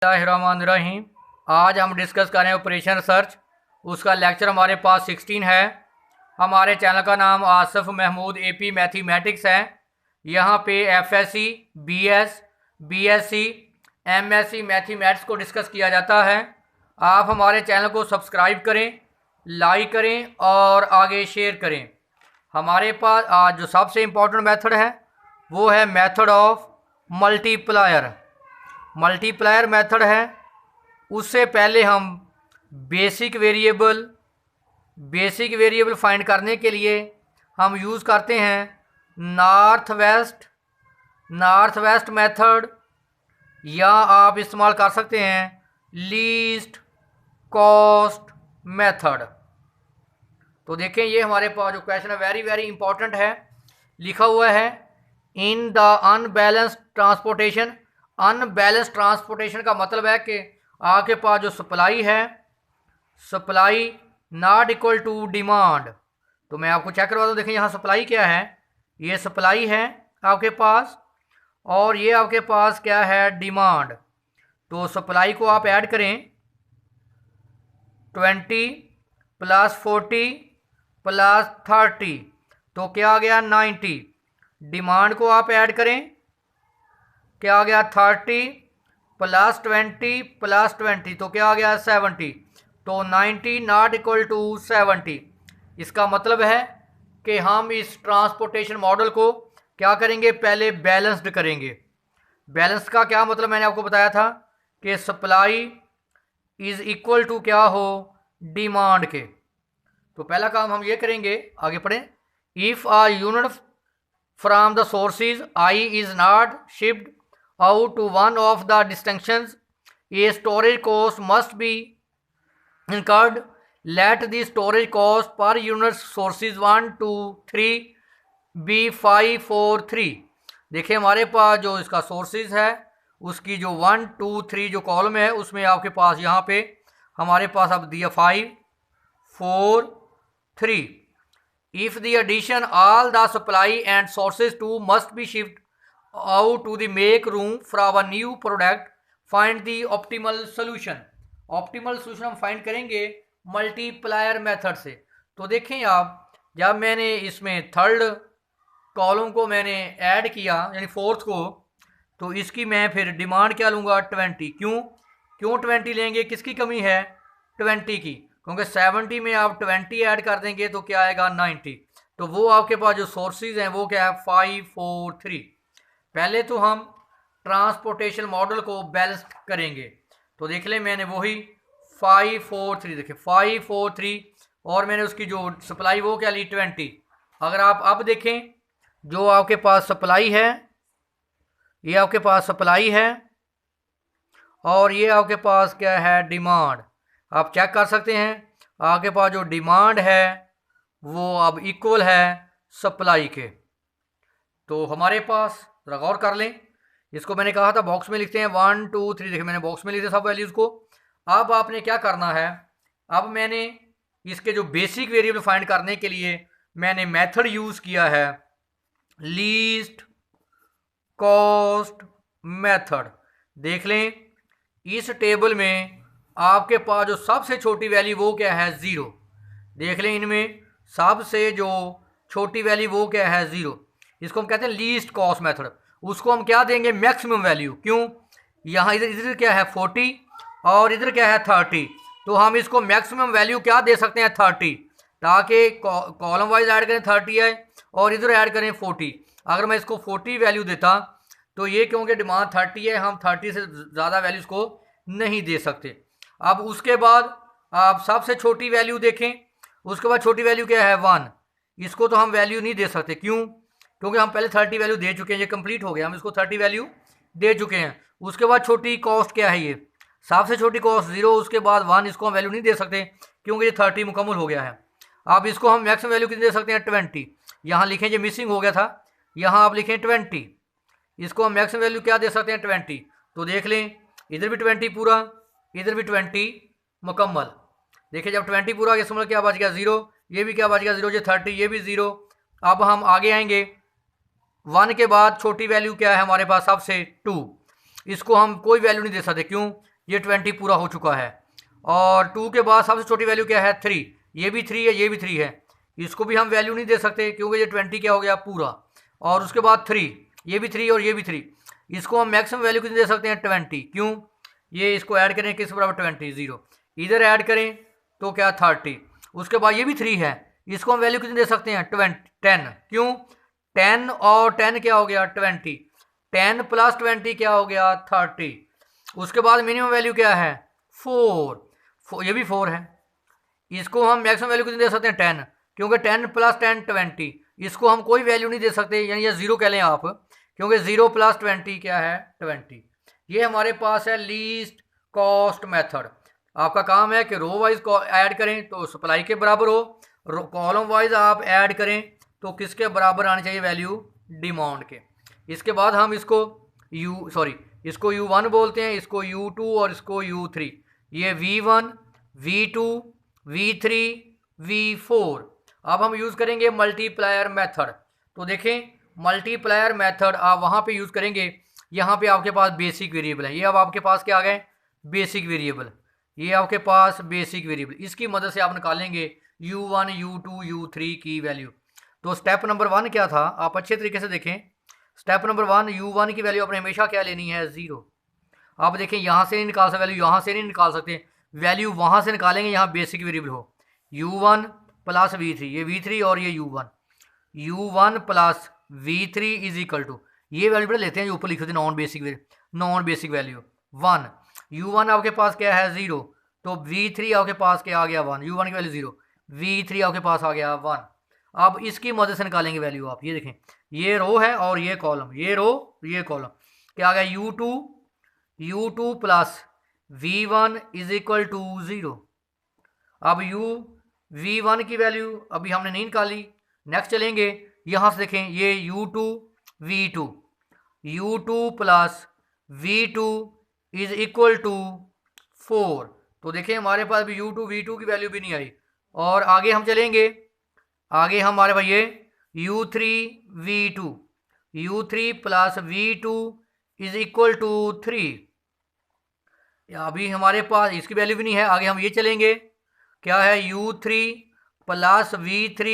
बिस्मिल्लाहिर्रहमानिर्रहीम। आज हम डिस्कस करें ऑपरेशन सर्च। उसका लेक्चर हमारे पास 16 है। हमारे चैनल का नाम आसिफ महमूद एपी मैथमेटिक्स है। यहाँ पे FSc, BS, BSc, MSc mathematics को डिस्कस किया जाता है। आप हमारे चैनल को सब्सक्राइब करें, लाइक करें और आगे शेयर करें। हमारे पास आज जो सबसे इम्पोर्टेंट मेथड है वो है method of multiplier. Multiplier method है। उससे पहले हम बेसिक वेरिएबल फाइंड करने के लिए हम यूज़ करते हैं नॉर्थ वेस्ट मेथड, या आप इस्तेमाल कर सकते हैं लीस्ट कॉस्ट मेथड। तो देखें, ये हमारे पास जो क्वेश्चन है वेरी वेरी इंपॉर्टेंट है। लिखा हुआ है in the unbalanced transportation. Unbalance transportation का मतलब है कि आपके पास जो सप्लाई है, supply not equal to demand. तो मैं आपको चेक करवा दूँ। देखें यहाँ सप्लाई क्या है, ये सप्लाई है आपके पास, और ये आपके पास क्या है, डिमांड। तो सप्लाई को आप ऐड करें 20 + 40 + 30, तो क्या आ गया 90। डिमांड को आप ऐड करें, क्या आ गया 30 + 20 + 20, तो क्या आ गया 70। तो 90 नॉट इक्वल टू 70। इसका मतलब है कि हम इस ट्रांसपोर्टेशन मॉडल को क्या करेंगे, पहले बैलेंस्ड करेंगे। बैलेंस का क्या मतलब मैंने आपको बताया था कि सप्लाई इज इक्वल टू क्या हो, डिमांड के। तो पहला काम हम ये करेंगे, आगे पढ़ें। If a unit from the sources I is not shift out to one of the distinctions, a storage cost must be incurred. Let the storage cost per unit sources 1 2 3 be 5 4 3। देखिए हमारे पास जो इसका सोर्सेज है उसकी जो 1 2 3 जो column है उसमें आपके पास यहाँ पे हमारे पास अब दिया 5 4 3। If the addition all the supply and sources 2 must be shipped out to the make room for our new product, find the optimal solution। Optimal solution हम फाइंड करेंगे मल्टीप्लायर मेथड से। तो देखें आप, जब मैंने इसमें थर्ड कॉलम को मैंने ऐड किया यानी फोर्थ को, तो इसकी मैं फिर डिमांड क्या लूँगा 20। क्यों 20 लेंगे, किसकी कमी है, 20 की, क्योंकि 70 में आप 20 ऐड कर देंगे तो क्या आएगा 90। तो वो आपके पास जो सोर्सेज हैं वो क्या है 5 4 3। पहले तो हम ट्रांसपोर्टेशन मॉडल को बैलेंस करेंगे। तो देख लें, मैंने वही 5 4 3, देखें 5 4 3, और मैंने उसकी जो सप्लाई वो क्या ली 20। अगर आप अब देखें, जो आपके पास सप्लाई है, ये आपके पास सप्लाई है, और ये आपके पास क्या है, डिमांड। आप चेक कर सकते हैं आपके पास जो डिमांड है वो अब इक्वल है सप्लाई के। तो हमारे पास जरा गौर कर लें, इसको मैंने कहा था बॉक्स में लिखते हैं 1 2 3। देखिए मैंने बॉक्स में लिखे सब वैल्यूज़ को। अब आपने क्या करना है, अब मैंने इसके जो बेसिक वेरिएबल फाइंड करने के लिए मैंने मेथड यूज़ किया है लीस्ट कॉस्ट मेथड। देख लें, इस टेबल में आपके पास जो सबसे छोटी वैल्यू वो क्या है, 0। देख लें, इनमें सबसे जो छोटी वैल्यू वो क्या है, 0। इसको हम कहते हैं लीस्ट कॉस्ट मेथड। उसको हम क्या देंगे, मैक्सिमम वैल्यू। क्यों, यहाँ इधर क्या है 40 और इधर क्या है 30, तो हम इसको मैक्सिमम वैल्यू क्या दे सकते हैं 30, ताकि कॉलम वाइज ऐड करें 30 है और इधर ऐड करें 40। अगर मैं इसको 40 वैल्यू देता तो ये क्योंकि डिमांड 30 है, हम 30 से ज़्यादा वैल्यूज़ को नहीं दे सकते। अब उसके बाद आप सबसे छोटी वैल्यू देखें, उसके बाद छोटी वैल्यू क्या है 1। इसको तो हम वैल्यू नहीं दे सकते, क्यों, क्योंकि हम पहले 30 वैल्यू दे चुके हैं, ये कंप्लीट हो गया, हम इसको 30 वैल्यू दे चुके हैं। उसके बाद छोटी कॉस्ट क्या है, ये सबसे छोटी कॉस्ट 0, उसके बाद 1, इसको हम वैल्यू नहीं दे सकते क्योंकि ये 30 मुकम्मल हो गया है। अब इसको हम मैक्सिमम वैल्यू कितनी दे सकते हैं 20। यहाँ लिखें, ये मिसिंग हो गया था, यहाँ आप लिखें 20। इसको हम मैक्सिमम वैल्यू क्या दे सकते हैं 20। तो देख लें, इधर भी 20 पूरा, इधर भी 20 मुकम्मल। देखिए जब 20 पूरा गया समझ क्या बच गया 0, ये भी क्या बच गया 0, ये 30, ये भी 0। अब हम आगे आएंगे, 1 के बाद छोटी वैल्यू क्या है हमारे पास, सबसे 2। इसको हम कोई वैल्यू नहीं दे सकते, क्यों, ये 20 पूरा हो चुका है। और 2 के बाद सबसे छोटी वैल्यू क्या है 3, ये भी 3 है, ये भी 3 है, इसको भी हम वैल्यू नहीं दे सकते क्योंकि ये 20 क्या हो गया पूरा। और उसके बाद 3, ये भी 3 और ये भी 3, इसको हम मैक्सिमम वैल्यू कितनी दे सकते हैं 20। क्यों, ये इसको ऐड करें किस बराबर 20, 0, इधर ऐड करें तो क्या 30। उसके बाद ये भी 3 है, इसको हम वैल्यू कितनी दे सकते हैं 10। क्यों, 10 और 10 क्या हो गया 20, 10 प्लस 20 क्या हो गया 30। उसके बाद मिनिमम वैल्यू क्या है 4, ये भी 4 है, इसको हम मैक्सिमम वैल्यू कितनी दे सकते हैं 10, क्योंकि 10 प्लस 10 20, इसको हम कोई वैल्यू नहीं दे सकते, यानी ये 0 कह लें आप, क्योंकि 0 प्लस 20 क्या है 20। ये हमारे पास है लीस्ट कॉस्ट मेथड। आपका काम है कि रो वाइज ऐड करें तो सप्लाई के बराबर हो, कॉलम वाइज आप ऐड करें तो किसके बराबर आनी चाहिए वैल्यू डिमांड के। इसके बाद हम इसको इसको U1 बोलते हैं, इसको U2 और इसको U3। ये V1, V2, V3, V4। अब हम यूज़ करेंगे मल्टीप्लायर मेथड। तो देखें मल्टीप्लायर मेथड आप वहाँ पे यूज़ करेंगे, यहाँ पे आपके पास बेसिक वेरिएबल है, ये अब आपके पास क्या आ गए बेसिक वेरिएबल, ये आपके पास बेसिक वेरिएबल, इसकी मदद से आप निकालेंगे U1, U2, U3 की वैल्यू। तो स्टेप नंबर 1 क्या था, आप अच्छे तरीके से देखें। स्टेप नंबर 1, U1 की वैल्यू आपने हमेशा क्या लेनी है 0। आप देखें यहाँ से नहीं निकाल सकते वैल्यू, यहाँ से नहीं निकाल सकते वैल्यू, वहाँ से निकालेंगे यहाँ बेसिक वेरिएबल हो। U1 प्लस V3, ये V3 और ये U1 plus V3 is equal to, ये वैल्यू बड़ा लेते हैं जो ऊपर लिख देते हैं नॉन बेसिक वैल्यू 1। U1 आपके पास क्या है 0, तो V3 आपके पास क्या आ गया 1, U1 की वैल्यू 0, V3 आपके पास आ गया 1। अब इसकी मदद से निकालेंगे वैल्यू, आप ये देखें ये रो है और ये कॉलम, ये रो ये कॉलम, क्या आ गया U2 plus V1 is equal to 0। अब V1 की वैल्यू अभी हमने नहीं निकाली, नेक्स्ट चलेंगे यहाँ से देखें ये U2 plus V2 is equal to 4। तो देखें हमारे पास भी V2 की वैल्यू भी नहीं आई। और आगे हम चलेंगे, आगे हमारे पास ये U3 plus V2 is equal to 3, अभी हमारे पास इसकी वैल्यू भी नहीं है। आगे हम ये चलेंगे, क्या है U3 plus V3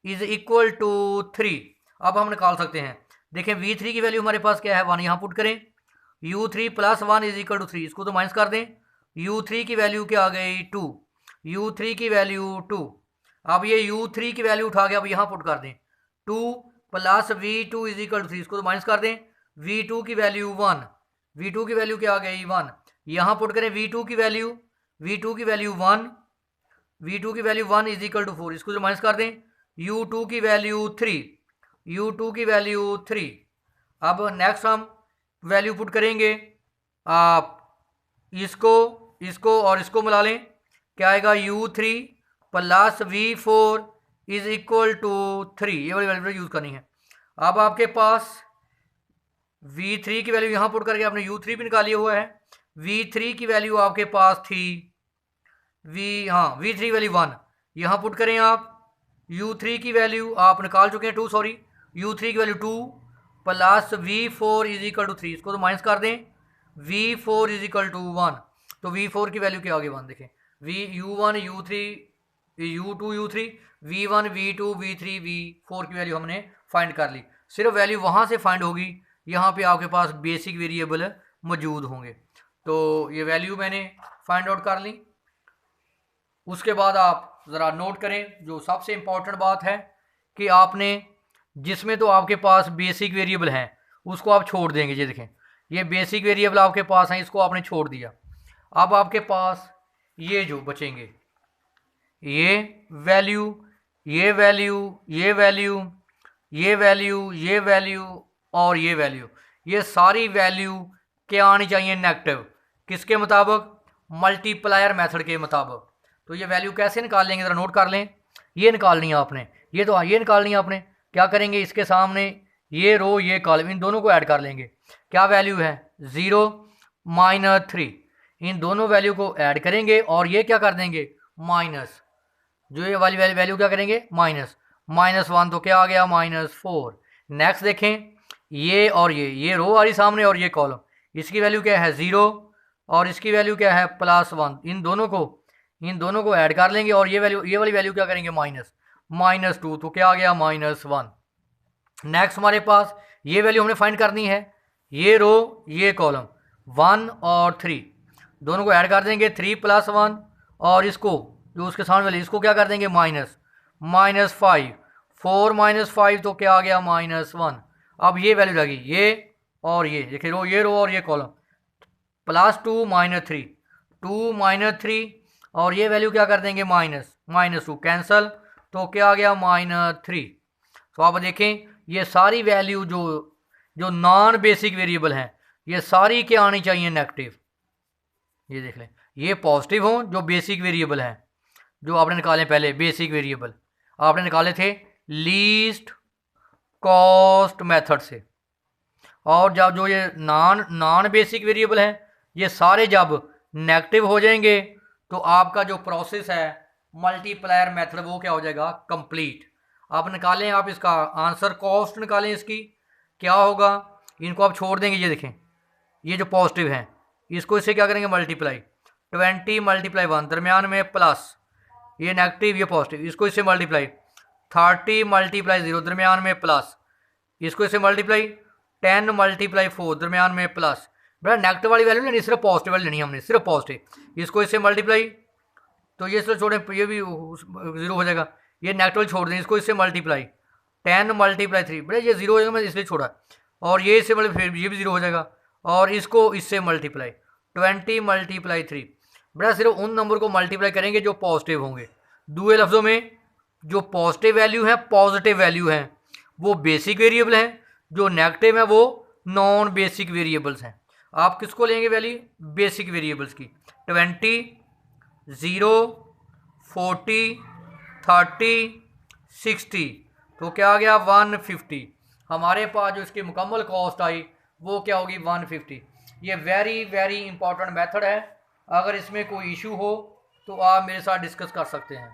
is equal to 3। अब हम निकाल सकते हैं, देखें V3 की वैल्यू हमारे पास क्या है 1, यहाँ पुट करें U3 plus 1 is equal to 3, इसको तो माइनस कर दें, U3 की वैल्यू क्या आ गई 2, U3 की वैल्यू 2। अब ये U3 की वैल्यू उठा के अब यहाँ पुट कर दें 2 plus V2 is equal to 3, इसको तो माइनस कर दें, V2 की वैल्यू 1, V2 की वैल्यू क्या आ गई 1, यहाँ पुट करें V2 की वैल्यू 1, V2 की वैल्यू 1 इज इक्वल टू 4, इसको जो माइनस कर दें, U2 की वैल्यू 3। अब नेक्स्ट हम वैल्यू पुट करेंगे, आप इसको और इसको मिला लें, क्या आएगा U3 plus V4 is equal to 3, ये वाली वैल्यू यूज़ करनी है। अब आपके पास V3 की वैल्यू यहाँ पुट करके आपने U3 भी निकाली हुआ है, V3 की वैल्यू आपके पास थी V3 वैल्यू 1, यहाँ पुट करें आप, U3 की वैल्यू आप निकाल चुके हैं 2, U3 की value 2 plus V4 is equal to 3, इसको तो माइनस कर दें, V4 इज इक्वल टू 1, तो V4 की वैल्यू क्या आ गई 1, देखें U1 U2 U3 V1 V2 V3 V4 की वैल्यू हमने फाइंड कर ली। सिर्फ वैल्यू वहाँ से फाइंड होगी, यहाँ पे आपके पास बेसिक वेरिएबल मौजूद होंगे। तो ये वैल्यू मैंने फाइंड आउट कर ली। उसके बाद आप ज़रा नोट करें, जो सबसे इम्पॉर्टेंट बात है कि आपने जिसमें तो आपके पास बेसिक वेरिएबल हैं उसको आप छोड़ देंगे। ये देखें ये बेसिक वेरिएबल आपके पास हैं, इसको आपने छोड़ दिया। अब आपके पास ये जो बचेंगे ये वैल्यू ये वैल्यू ये वैल्यू ये वैल्यू ये वैल्यू और ये वैल्यू, ये सारी वैल्यू क्या आनी चाहिए नेगेटिव, किसके मुताबिक मल्टीप्लायर मेथड के मुताबिक। तो ये वैल्यू कैसे निकाल लेंगे ज़रा नोट कर लें, ये निकालनी है आपने, ये तो ये निकालनी है आपने। क्या करेंगे, इसके सामने ये रो ये कॉलम, इन दोनों को ऐड कर लेंगे। क्या वैल्यू है 0 -3, इन दोनों वैल्यू को ऐड करेंगे और ये क्या कर देंगे माइनस, जो ये वाली वैल्यू क्या करेंगे -1, तो क्या आ गया -4। नेक्स्ट देखें ये और ये रो आ रही सामने और ये कॉलम, इसकी वैल्यू क्या है 0 और इसकी वैल्यू क्या है +1। इन दोनों को ऐड कर लेंगे और ये वाली वैल्यू क्या करेंगे -2, तो क्या आ गया -1। नेक्स्ट हमारे पास ये वैल्यू हमने फाइंड करनी है, ये रो ये कॉलम 1 और 3 दोनों को ऐड कर देंगे 3 + 1 और इसको जो उसके सामने वाले इसको क्या कर देंगे -5, 4 - 5 तो क्या आ गया -1। अब ये वैल्यू लगी ये और ये देखिए ये रो और ये कॉलम +2 - 3, 2 - 3 और ये वैल्यू क्या कर देंगे -2 कैंसल, तो क्या आ गया -3। तो आप देखें ये सारी वैल्यू जो नॉन बेसिक वेरिएबल हैं ये सारी क्या आनी चाहिए नेगेटिव। ये देख लें ये पॉजिटिव हों जो बेसिक वेरिएबल हैं, जो आपने निकाले पहले बेसिक वेरिएबल आपने निकाले थे लीस्ट कॉस्ट मेथड से, और जब जो ये नॉन बेसिक वेरिएबल हैं ये सारे जब नेगेटिव हो जाएंगे तो आपका जो प्रोसेस है मल्टीप्लायर मेथड वो क्या हो जाएगा कंप्लीट। आप निकालें, आप इसका आंसर कॉस्ट निकालें, इसकी क्या होगा, इनको आप छोड़ देंगे। ये देखें ये जो पॉजिटिव हैं इसको इससे क्या करेंगे मल्टीप्लाई, 20 × 1 दरमियान में प्लस, ये नेगेटिव ये पॉजिटिव, इसको इससे मल्टीप्लाई 30 × 0 दरमियान में प्लस, इसको इससे मल्टीप्लाई 10 × 4 दरमियान में प्लस। बेटा नेगेटिव वाली वैल्यू लेनी, सिर्फ पॉजिटिव वाली लेनी हमने, सिर्फ पॉजिटिव। इसको इससे मल्टीप्लाई तो ये इसको छोड़ें ये भी 0 हो जाएगा, ये नेगेटिव छोड़ दें, इसको इससे मल्टीप्लाई 10 × 3 बेटा ये 0 हो जाएगा, मैं इसलिए छोड़ा, और ये इससे मल्टीप्लाई फिर ये भी 0 हो जाएगा, और इसको इससे मल्टीप्लाई 20 × 3। बेटा सिर्फ उन नंबर को मल्टीप्लाई करेंगे जो पॉजिटिव होंगे। दूसरे लफ्ज़ों में जो पॉजिटिव वैल्यू है वो बेसिक वेरिएबल हैं, जो नेगेटिव है वो नॉन बेसिक वेरिएबल्स हैं। आप किसको लेंगे वैल्यू बेसिक वेरिएबल्स की, 20, 0, 40, 30, 60 तो क्या आ गया 150। हमारे पास जो इसकी मुकम्मल कॉस्ट आई वो क्या होगी 150। ये वेरी इंपॉर्टेंट मेथड है, अगर इसमें कोई इशू हो तो आप मेरे साथ डिस्कस कर सकते हैं।